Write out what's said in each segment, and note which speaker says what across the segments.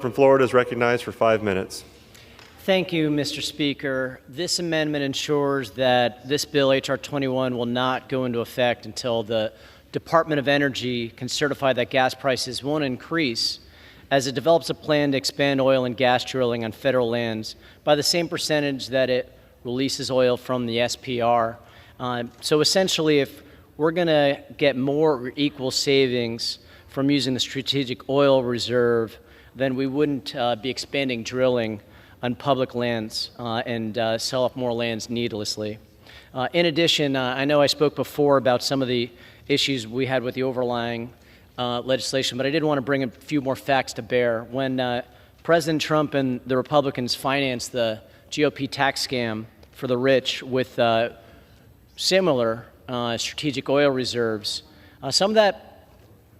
Speaker 1: From Florida is recognized for 5 minutes.
Speaker 2: Thank you, Mr. Speaker. This amendment ensures that this bill, H.R. 21, will not go into effect until the Department of Energy can certify that gas prices won't increase as it develops a plan to expand oil and gas drilling on federal lands by the same percentage that it releases oil from the SPR. So essentially, if we're going to get more or equal savings from using the Strategic Oil Reserve, then we wouldn't be expanding drilling on public lands and sell off more lands needlessly. In addition, I know I spoke before about some of the issues we had with the overlying legislation, but I did want to bring a few more facts to bear. When President Trump and the Republicans financed the GOP tax scam for the rich with similar strategic oil reserves, some of that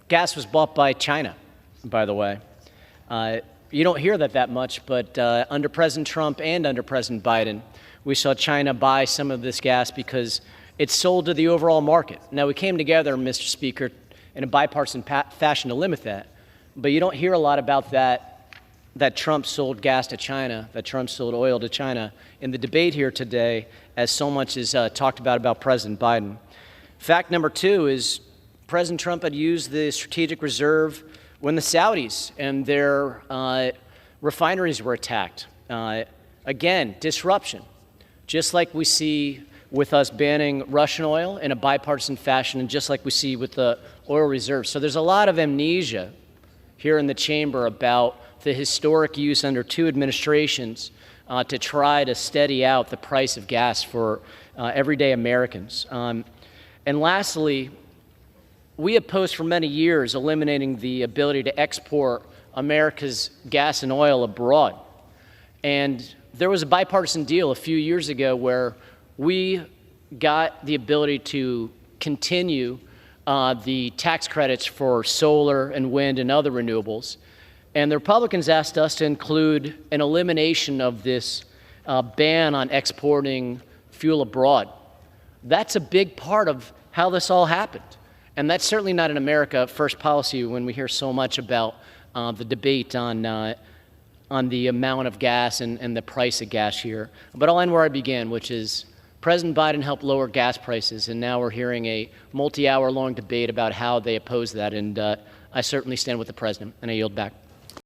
Speaker 2: gas was bought by China, by the way. You don't hear that much, but under President Trump and under President Biden, we saw China buy some of this gas because it's sold to the overall market. Now, we came together, Mr. Speaker, in a bipartisan fashion to limit that, but you don't hear a lot about that Trump sold gas to China, that Trump sold oil to China in the debate here today, as so much is talked about President Biden. Fact number two is President Trump had used the strategic reserve when the Saudis and their refineries were attacked. Again, disruption, just like we see with us banning Russian oil in a bipartisan fashion and just like we see with the oil reserves. So there's a lot of amnesia here in the chamber about the historic use under two administrations to try to steady out the price of gas for everyday Americans. And lastly, we opposed for many years eliminating the ability to export America's gas and oil abroad. And there was a bipartisan deal a few years ago where we got the ability to continue the tax credits for solar and wind and other renewables. And the Republicans asked us to include an elimination of this ban on exporting fuel abroad. That's a big part of how this all happened. And that's certainly not an America First policy when we hear so much about the debate on the amount of gas and the price of gas here. But I'll end where I began, which is President Biden helped lower gas prices, and now we're hearing a multi-hour long debate about how they oppose that. And I certainly stand with the president, and I yield back.